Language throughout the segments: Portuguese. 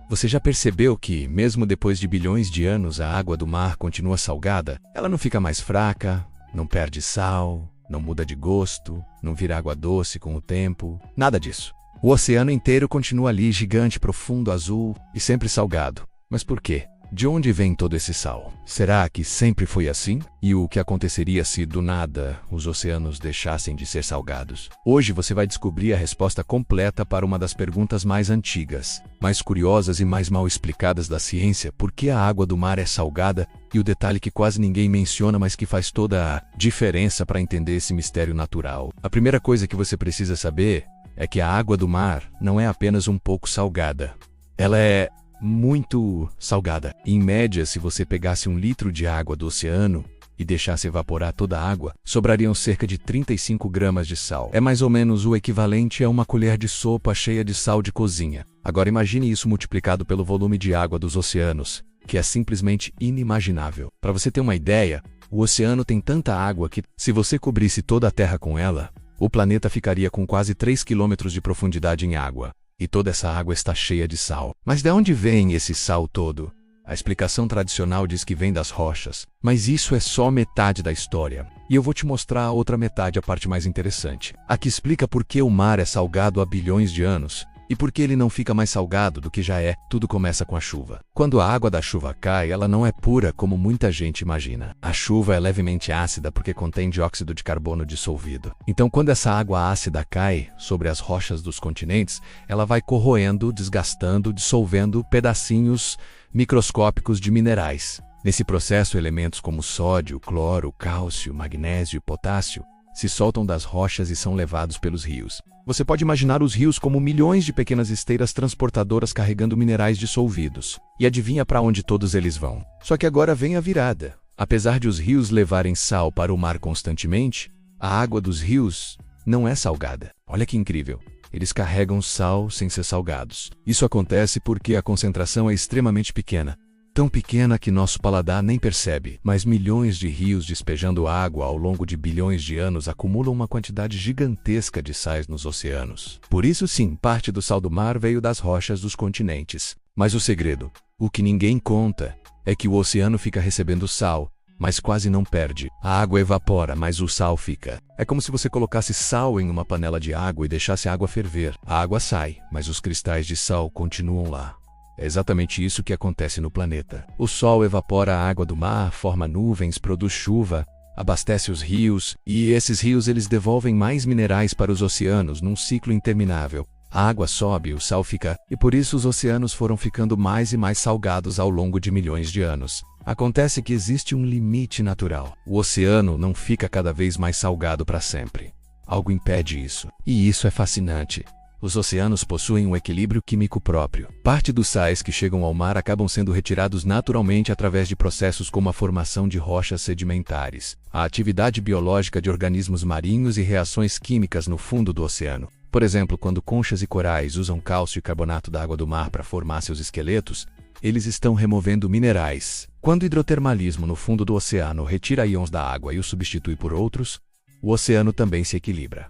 Você já percebeu que, mesmo depois de bilhões de anos, a água do mar continua salgada? Ela não fica mais fraca, não perde sal, não muda de gosto, não vira água doce com o tempo, nada disso. O oceano inteiro continua ali, gigante, profundo, azul e sempre salgado. Mas por quê? De onde vem todo esse sal? Será que sempre foi assim? E o que aconteceria se, do nada, os oceanos deixassem de ser salgados? Hoje você vai descobrir a resposta completa para uma das perguntas mais antigas, mais curiosas e mais mal explicadas da ciência: por que a água do mar é salgada? E o detalhe que quase ninguém menciona, mas que faz toda a diferença para entender esse mistério natural. A primeira coisa que você precisa saber é que a água do mar não é apenas um pouco salgada. Ela é muito salgada. Em média, se você pegasse 1 litro de água do oceano e deixasse evaporar toda a água, sobrariam cerca de 35 gramas de sal. É mais ou menos o equivalente a uma colher de sopa cheia de sal de cozinha. Agora imagine isso multiplicado pelo volume de água dos oceanos, que é simplesmente inimaginável. Para você ter uma ideia, o oceano tem tanta água que, se você cobrisse toda a Terra com ela, o planeta ficaria com quase 3 quilômetros de profundidade em água. E toda essa água está cheia de sal. Mas de onde vem esse sal todo? A explicação tradicional diz que vem das rochas. Mas isso é só metade da história. E eu vou te mostrar a outra metade, a parte mais interessante. A que explica por que o mar é salgado há bilhões de anos. E por que ele não fica mais salgado do que já é. Tudo começa com a chuva. Quando a água da chuva cai, ela não é pura como muita gente imagina. A chuva é levemente ácida porque contém dióxido de carbono dissolvido. Então, quando essa água ácida cai sobre as rochas dos continentes, ela vai corroendo, desgastando, dissolvendo pedacinhos microscópicos de minerais. Nesse processo, elementos como sódio, cloro, cálcio, magnésio e potássio se soltam das rochas e são levados pelos rios. Você pode imaginar os rios como milhões de pequenas esteiras transportadoras carregando minerais dissolvidos. E adivinha para onde todos eles vão? Só que agora vem a virada. Apesar de os rios levarem sal para o mar constantemente, a água dos rios não é salgada. Olha que incrível! Eles carregam sal sem ser salgados. Isso acontece porque a concentração é extremamente pequena. Tão pequena que nosso paladar nem percebe, mas milhões de rios despejando água ao longo de bilhões de anos acumulam uma quantidade gigantesca de sais nos oceanos. Por isso sim, parte do sal do mar veio das rochas dos continentes. Mas o segredo, o que ninguém conta, é que o oceano fica recebendo sal, mas quase não perde. A água evapora, mas o sal fica. É como se você colocasse sal em uma panela de água e deixasse a água ferver. A água sai, mas os cristais de sal continuam lá. É exatamente isso que acontece no planeta. O sol evapora a água do mar, forma nuvens, produz chuva, abastece os rios, e esses rios eles devolvem mais minerais para os oceanos num ciclo interminável. A água sobe, o sal fica, e por isso os oceanos foram ficando mais e mais salgados ao longo de milhões de anos. Acontece que existe um limite natural. O oceano não fica cada vez mais salgado para sempre. Algo impede isso. E isso é fascinante. Os oceanos possuem um equilíbrio químico próprio. Parte dos sais que chegam ao mar acabam sendo retirados naturalmente através de processos como a formação de rochas sedimentares, a atividade biológica de organismos marinhos e reações químicas no fundo do oceano. Por exemplo, quando conchas e corais usam cálcio e carbonato da água do mar para formar seus esqueletos, eles estão removendo minerais. Quando o hidrotermalismo no fundo do oceano retira íons da água e os substitui por outros, o oceano também se equilibra.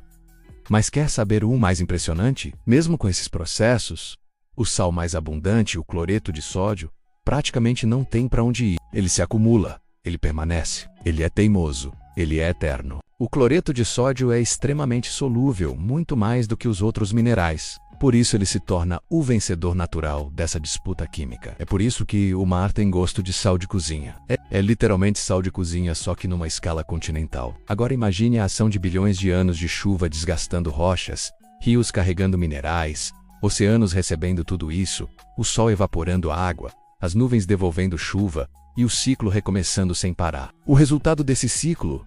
Mas quer saber o mais impressionante? Mesmo com esses processos, o sal mais abundante, o cloreto de sódio, praticamente não tem para onde ir. Ele se acumula, ele permanece, ele é teimoso, ele é eterno. O cloreto de sódio é extremamente solúvel, muito mais do que os outros minerais. Por isso ele se torna o vencedor natural dessa disputa química. É por isso que o mar tem gosto de sal de cozinha. É literalmente sal de cozinha, só que numa escala continental. Agora imagine a ação de bilhões de anos de chuva desgastando rochas, rios carregando minerais, oceanos recebendo tudo isso, o sol evaporando a água, as nuvens devolvendo chuva e o ciclo recomeçando sem parar. O resultado desse ciclo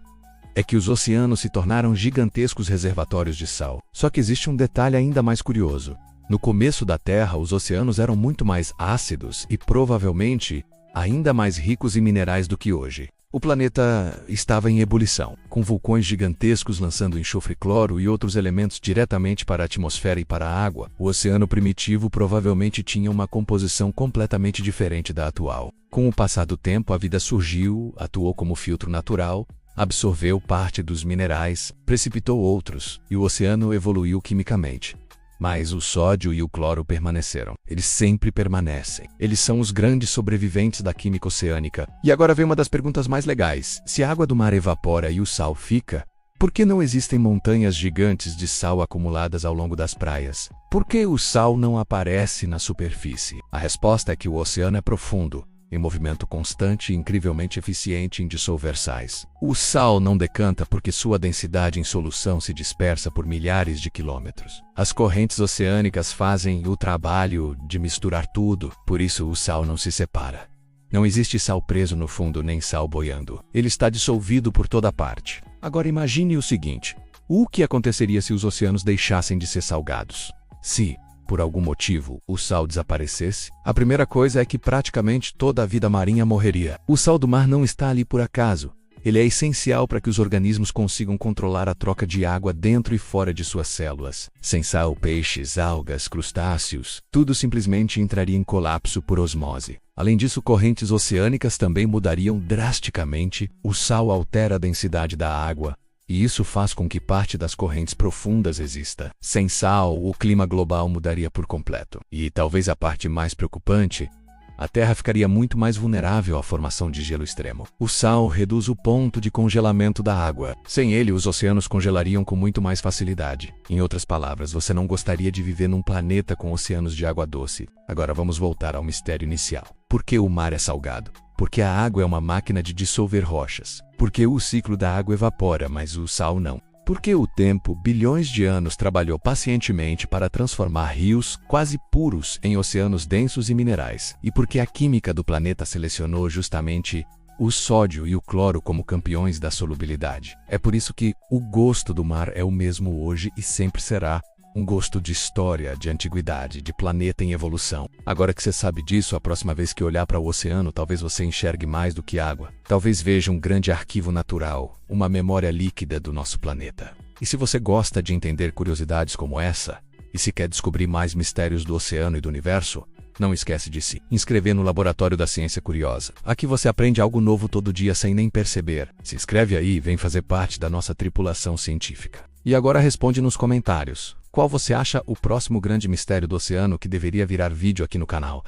é que os oceanos se tornaram gigantescos reservatórios de sal. Só que existe um detalhe ainda mais curioso. No começo da Terra, os oceanos eram muito mais ácidos e provavelmente ainda mais ricos em minerais do que hoje. O planeta estava em ebulição, com vulcões gigantescos lançando enxofre, cloro e outros elementos diretamente para a atmosfera e para a água. O oceano primitivo provavelmente tinha uma composição completamente diferente da atual. Com o passar do tempo, a vida surgiu, atuou como filtro natural, absorveu parte dos minerais, precipitou outros, e o oceano evoluiu quimicamente. mas o sódio e o cloro permaneceram. Eles sempre permanecem. Eles são os grandes sobreviventes da química oceânica. E agora vem uma das perguntas mais legais. Se a água do mar evapora e o sal fica, por que não existem montanhas gigantes de sal acumuladas ao longo das praias? Por que o sal não aparece na superfície? A resposta é que o oceano é profundo, em movimento constante e incrivelmente eficiente em dissolver sais. O sal não decanta porque sua densidade em solução se dispersa por milhares de quilômetros. As correntes oceânicas fazem o trabalho de misturar tudo, por isso o sal não se separa. Não existe sal preso no fundo nem sal boiando. Ele está dissolvido por toda parte. Agora imagine o seguinte: o que aconteceria se os oceanos deixassem de ser salgados? Se, por algum motivo, o sal desaparecesse, a primeira coisa é que praticamente toda a vida marinha morreria. O sal do mar não está ali por acaso. Ele é essencial para que os organismos consigam controlar a troca de água dentro e fora de suas células. Sem sal, peixes, algas, crustáceos, tudo simplesmente entraria em colapso por osmose. Além disso, correntes oceânicas também mudariam drasticamente. O sal altera a densidade da água, e isso faz com que parte das correntes profundas exista. Sem sal, o clima global mudaria por completo. E talvez a parte mais preocupante, a Terra ficaria muito mais vulnerável à formação de gelo extremo. O sal reduz o ponto de congelamento da água. Sem ele, os oceanos congelariam com muito mais facilidade. Em outras palavras, você não gostaria de viver num planeta com oceanos de água doce. Agora vamos voltar ao mistério inicial. Por que o mar é salgado? Porque a água é uma máquina de dissolver rochas. Porque o ciclo da água evapora, mas o sal não. Porque o tempo, bilhões de anos, trabalhou pacientemente para transformar rios quase puros em oceanos densos e minerais. E porque a química do planeta selecionou justamente o sódio e o cloro como campeões da solubilidade. É por isso que o gosto do mar é o mesmo hoje e sempre será. Um gosto de história, de antiguidade, de planeta em evolução. Agora que você sabe disso, a próxima vez que olhar para o oceano, talvez você enxergue mais do que água. Talvez veja um grande arquivo natural, uma memória líquida do nosso planeta. E se você gosta de entender curiosidades como essa, e se quer descobrir mais mistérios do oceano e do universo, não esquece de se inscrever no Laboratório da Ciência Curiosa. Aqui você aprende algo novo todo dia sem nem perceber. Se inscreve aí e vem fazer parte da nossa tripulação científica. E agora responde nos comentários. Qual você acha o próximo grande mistério do oceano que deveria virar vídeo aqui no canal?